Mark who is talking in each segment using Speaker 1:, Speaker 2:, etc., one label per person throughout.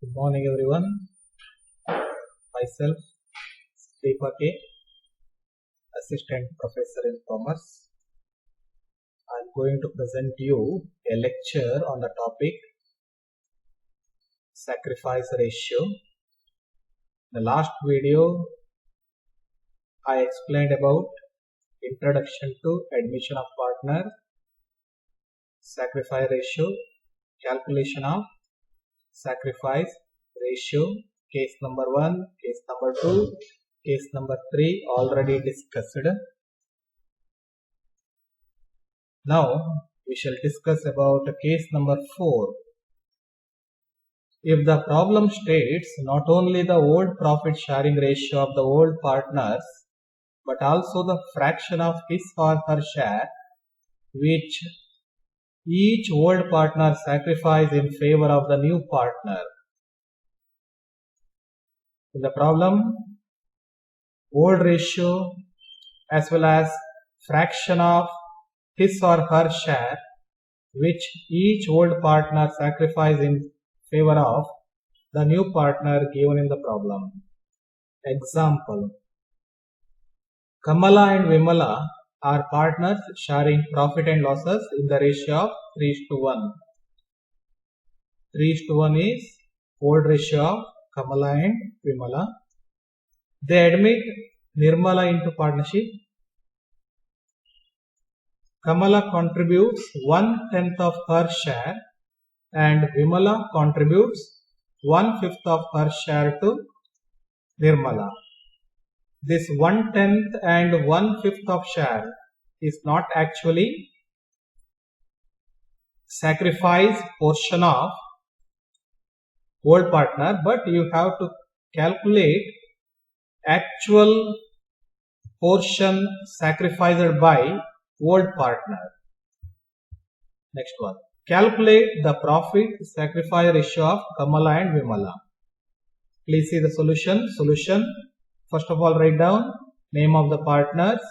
Speaker 1: Good morning, everyone. Myself, Deepa K, Assistant Professor in Commerce. I'm going to present you a lecture on the topic sacrifice ratio. In the last video, I explained about introduction to admission of partner, sacrifice ratio, calculation of sacrifice ratio, case number 1, case number 2, case number 3 already discussed. Now we shall discuss about case number 4. If the problem states not only the old profit sharing ratio of the old partners but also the fraction of his or her share which each old partner sacrifices in favor of the new partner. In the problem, old ratio as well as fraction of his or her share which each old partner sacrifices in favor of the new partner given in the problem. Example: Kamala and Vimala are partners sharing profit and losses in the ratio of 3:1. 3:1 is old ratio of Kamala and Vimala. They admit Nirmala into partnership. Kamala contributes 1/10 of her share and Vimala contributes 1/5 of her share to Nirmala. This 1/10 and 1/5 of share is not actually sacrifice portion of old partner, but you have to calculate actual portion sacrificed by old partner. Next one. Calculate the profit sacrifice ratio of Kamala and Vimala. Please see the solution. First of all, write down name of the partners.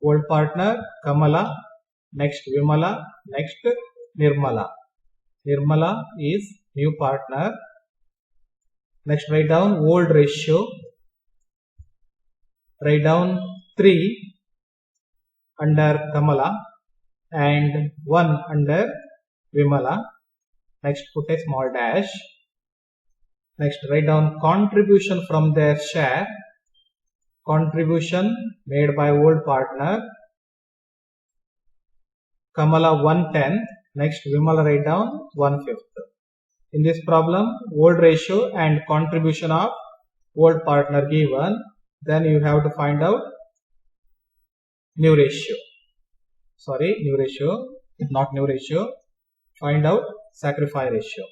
Speaker 1: Old partner Kamala, next Vimala, next Nirmala. Nirmala is new partner. Next, write down old ratio. Write down 3 under Kamala and 1 under Vimala. Next, put a small dash. Next, write down contribution from their share. Contribution made by old partner. Kamala 1/10. Next, Vimala write down 1/5. In this problem, old ratio and contribution of old partner given. Then you have to find out new ratio. Sorry, new ratio, not new ratio. Find out sacrifice ratio.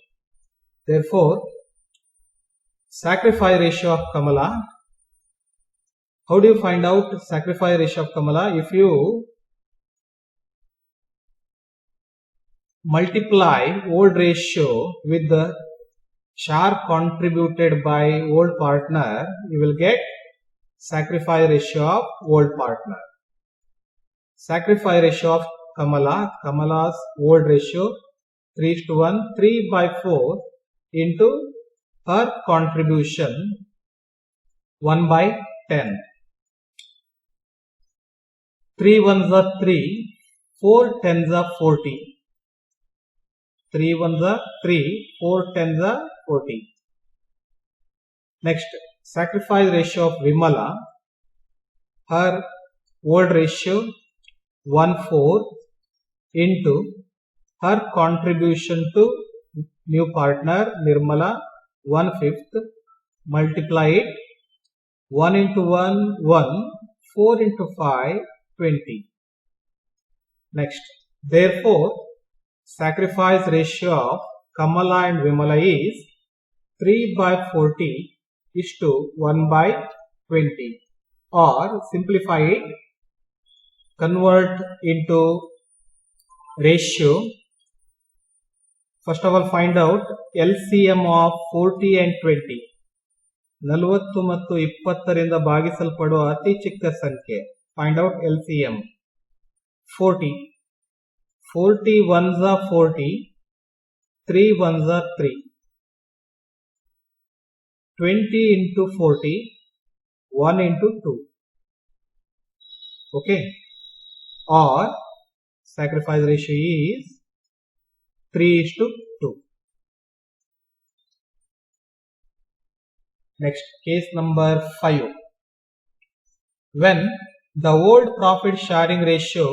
Speaker 1: Therefore, sacrifice ratio of Kamala. How do you find out sacrifice ratio of Kamala? If you multiply old ratio with the share contributed by old partner, you will get sacrifice ratio of old partner. Sacrifice ratio of Kamala. Kamala's old ratio 3:1, 3/4 into her contribution 1/10. 3 ones are 3, 4 tens are 40. 3 ones are 3, 4 tens are 40. Next, sacrifice ratio of Vimala. Her old ratio 1/4 into her contribution to new partner Nirmala 1/5. Multiply it. 1 into 1, 1. 4 into 5, 20. Next, therefore, sacrifice ratio of Kamala and Vimala is 3/40 is to 1/20. Or simplify it, convert into ratio. First of all, find out LCM of 40 and 20. 40 ಮತ್ತು 20ರಿಂದ ಭಾಗಿಸಲ್ಪಡುವ ಅತಿ ಚಿಕ್ಕ ಸಂಖ್ಯೆ. Find out LCM. 40. 40 ones are 40. 3 ones are 3. 20 into 40, 1 into 2. Okay, or sacrifice ratio is 3:2. Next, case number 5. When the old profit sharing ratio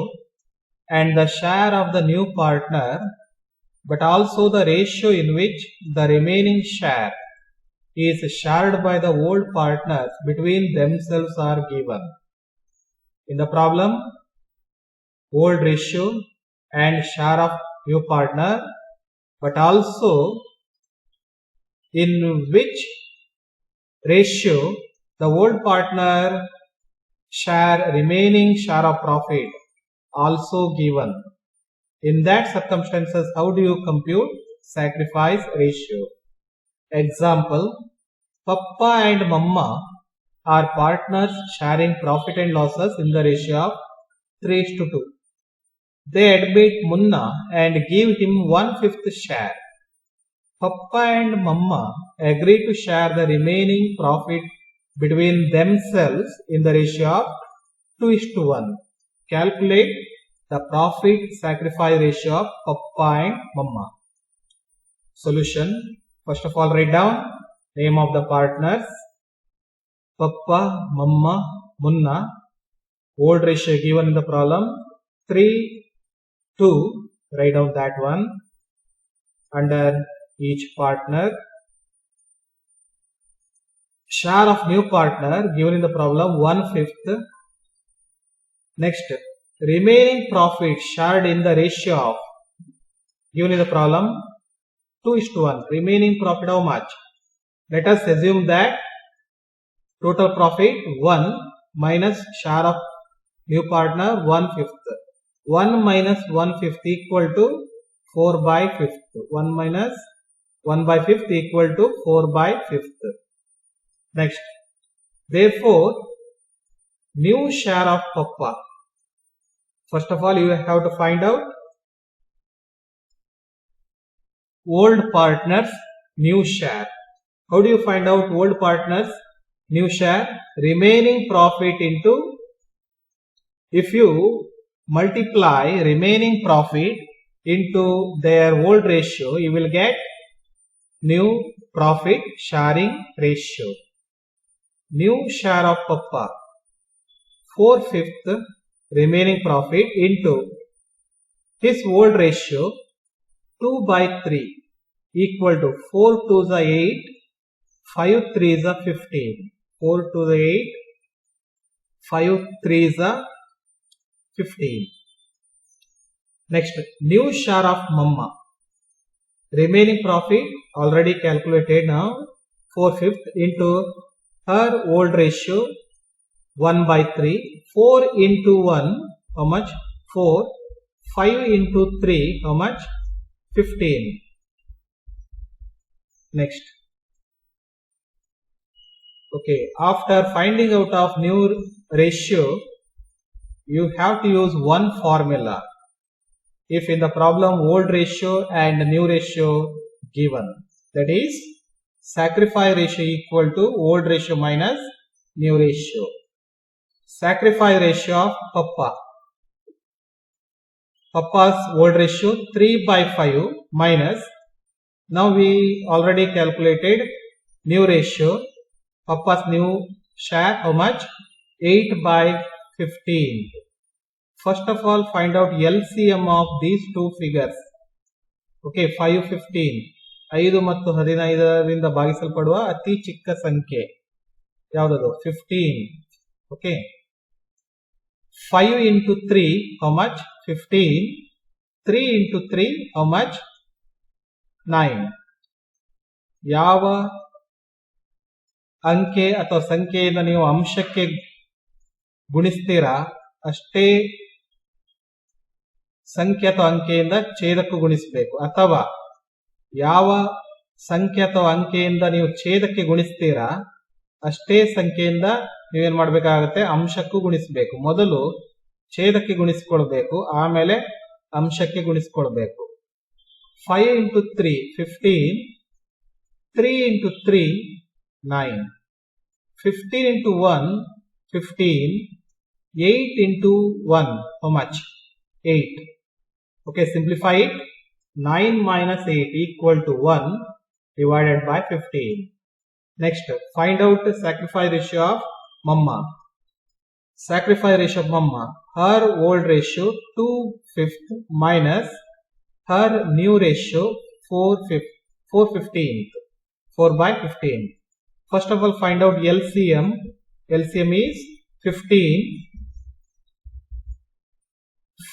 Speaker 1: and the share of the new partner, but also the ratio in which the remaining share is shared by the old partners between themselves are given. In the problem, old ratio and share of new partner, but also in which ratio the old partner share remaining share of profit also given. In that circumstances, how do you compute sacrifice ratio? Example, Papa and Mamma are partners sharing profit and losses in the ratio of 3:2. They admit Munna and give him 1/5 share. Papa and Mamma agree to share the remaining profit between themselves in the ratio of 2:1. Calculate the profit sacrifice ratio of Papa and Mamma. Solution. First of all, write down name of the partners. Papa, Mamma, Munna. Old ratio given in the problem 3:2. Write down that one under each partner. Share of new partner given in the problem 1/5. Next, remaining profit shared in the ratio of given in the problem 2:1. Remaining profit how much? Let us assume that total profit 1 minus share of new partner 1/5. 1 minus 1/5 equal to 4/5. 1 minus 1/5 equal to 4/5. Next, therefore, new share of Papa. First of all, you have to find out old partners new share. How do you find out old partners new share? Remaining profit into, if you multiply remaining profit into their old ratio, you will get new profit sharing ratio. New share of Papa 4/5 remaining profit into his old ratio 2/3 equal to 4 2s are 8, 5 3s are 15. 4 2s are 8, 5 3s are 15. Next, new share of Mamma. Remaining profit already calculated now 4/5 into her old ratio 1/3. 4 into 1 how much? 4. 5 into 3 how much? 15. Next. Okay, after finding out of new ratio, you have to use one formula. If in the problem old ratio and new ratio given, that is sacrifice ratio equal to old ratio minus new ratio. Sacrifice ratio of Papa. Papa's old ratio 3/5 minus, now we already calculated new ratio. Papa's new share how much? 8/15. First of all, find out LCM of these two figures. Okay, 5 15. 5 ಮತ್ತು 15ರಿಂದ ಭಾಗಿಸಲ್ಪಡುವ ಅತಿ ಚಿಕ್ಕ ಸಂಖ್ಯೆ ಯಾವುದದು? 15. Okay. 5 into 3 how much? 15. 3 into 3 how much? 9. ಯಾವ ಅಂಕೆ ಅಥವಾ ಸಂಖ್ಯೆಯಿಂದ ನೀವು ಅಂಶಕ್ಕೆ ಗುಣಿಸ್ತೀರಾ ಅಷ್ಟೇ ಸಂಖ್ಯೆ ಅಥವಾ ಅಂಕೆಯಿಂದ ಛೇದಕ್ಕೆ ಗುಣಿಸಬೇಕು, ಅಥವಾ ಯಾವ ಸಂಖ್ಯೆ ಅಥವಾ ಅಂಕೆಯಿಂದ ನೀವು ಛೇದಕ್ಕೆ ಗುಣಿಸ್ತೀರಾ ಅಷ್ಟೇ ಸಂಖ್ಯೆಯಿಂದ ನೀವೇನ್ ಮಾಡ್ಬೇಕಾಗತ್ತೆ? ಅಂಶಕ್ಕೂ ಗುಣಿಸಬೇಕು. ಮೊದಲು ಛೇದಕ್ಕೆ ಗುಣಿಸಿಕೊಳ್ಬೇಕು, ಆಮೇಲೆ ಅಂಶಕ್ಕೆ ಗುಣಿಸಿಕೊಳ್ಬೇಕು. 5 into 3 15. 3 into 3 9. 15 into 1, 15. 8 into 1, how much? 8. Okay, simplify it. 9 minus 8 equal to 1 divided by 15. Next, find out the sacrifice ratio of Mamma. Sacrifice ratio of Mamma. Her old ratio 2/5 minus her new ratio 4/15. 4 by 15. First of all, find out LCM. LCM is 15.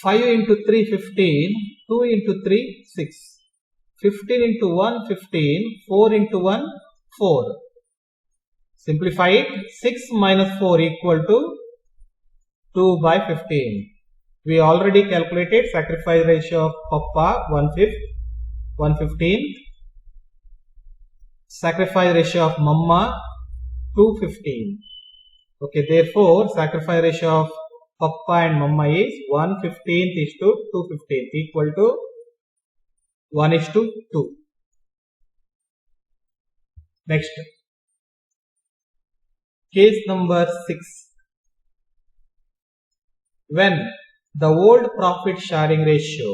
Speaker 1: 5 into 3, 15. 2 into 3, 6. 15 into 1, 15. 4 into 1, 4. Simplify it. 6 minus 4 equal to 2 by 15. We already calculated sacrifice ratio of Papa 1/5, 1/15. Sacrifice ratio of Mamma 2/15. Okay, therefore sacrifice ratio of Papa and Mamma is 1/15 is to 2/15 equal to 1:2. Next, case number 6. When the old profit sharing ratio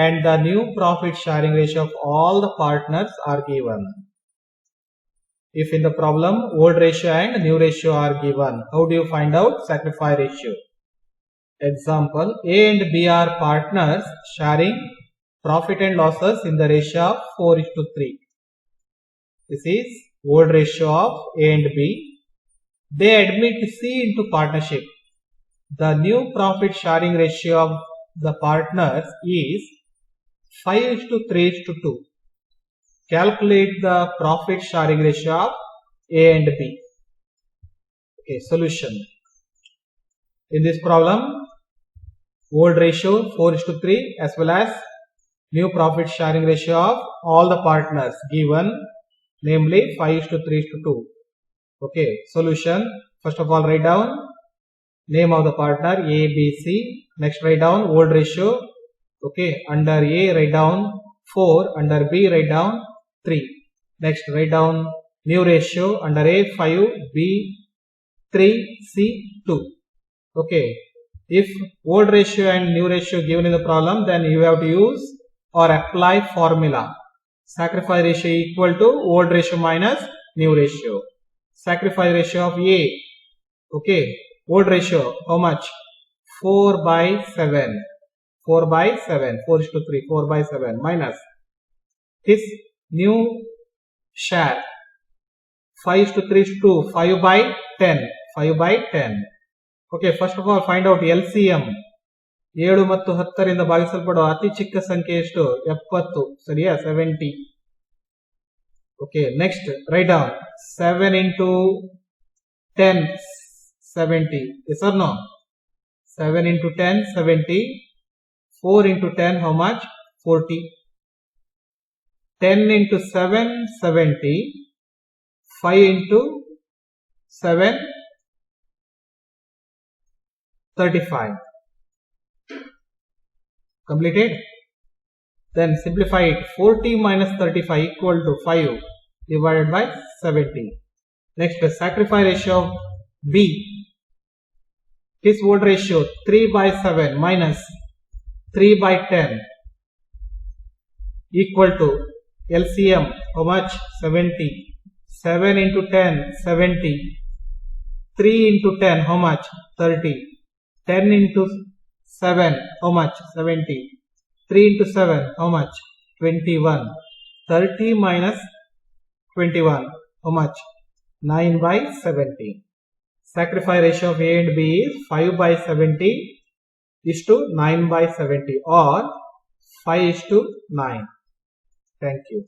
Speaker 1: and the new profit sharing ratio of all the partners are given. If in the problem old ratio and new ratio are given, how do you find out sacrifice ratio? Example, A and B are partners sharing profit and losses in the ratio of 4:3. This is old ratio of A and B. They admit C into partnership. The new profit sharing ratio of the partners is 5:3:2. Calculate the profit sharing ratio of A and B. Okay, solution. In this problem, old ratio 4:3 as well as new profit sharing ratio of all the partners given, namely 5:3:2. Okay, solution. First of all, write down name of the partner A, B, C. Next, write down old ratio. Okay, under A write down 4, under B write down 3. Next, write down new ratio. Under A 5, B 3, C 2. Okay, if old ratio and new ratio given in the problem, then you have to use or apply formula. Sacrifice ratio equal to old ratio minus new ratio. Sacrifice ratio of A. Okay, old ratio how much? 4 by 7. 4 by 7. 4:3. 4 by 7 minus his new share 5:3:2. 5 by 10. 5 by 10. Okay, first of all find out LCM. 7 ಮತ್ತು 10 ರಿಂದ ಭಾಗಿಸಲ್ಪಡುವ ಅತಿ ಚಿಕ್ಕ ಸಂಖ್ಯೆ ಎಷ್ಟು? 70. ಸರಿಯಾ? 70. Okay, next write down 7 into 10 70. Yes or no? 7 into 10 70. 4 into 10 how much? 40. 10 into 7 70. 5 into 7 35. Completed? Then simplify it. 40 minus 35 equal to 5 divided by 70. Next, the sacrifice ratio of B. His old ratio 3 by 7 minus 3 by 10 equal to LCM how much? 70. 7 into 10 70. 3 into 10 how much? 30. 10 into 7 how much? 70. 3 into 7 how much? 21. 30 minus 21 how much? 9 by 70. Sacrifice ratio of A and B is 5 by 70 is to 9 by 70 or 5:9. Thank you.